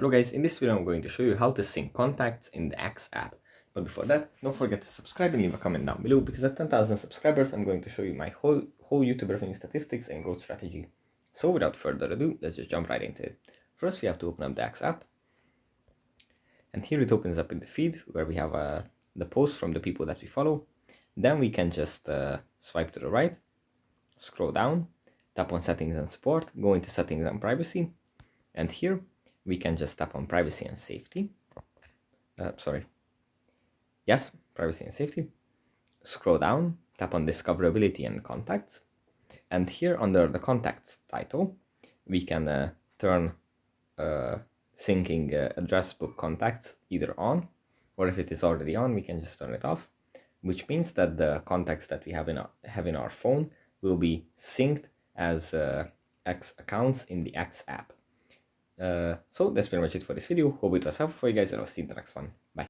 Hello guys, in this video I'm going to show you how to sync contacts in the X app. But before that, don't forget to subscribe and leave a comment down below, because at 10,000 subscribers I'm going to show you my whole YouTube revenue statistics and growth strategy. So without further ado, let's just jump right into it. First we have to open up the X app. And here it opens up in the feed where we have the posts from the people that we follow. Then we can just swipe to the right, scroll down, tap on settings and support, go into settings and privacy. And here we can just tap on privacy and safety. Yes, privacy and safety. Scroll down, tap on discoverability and contacts. And here under the contacts title, we can turn syncing address book contacts either on, or if it is already on, we can just turn it off, which means that the contacts that we have in our phone will be synced as X accounts in the X app. So that's pretty much it for this video. Hope it was helpful for you guys, and I'll see you in the next one. Bye.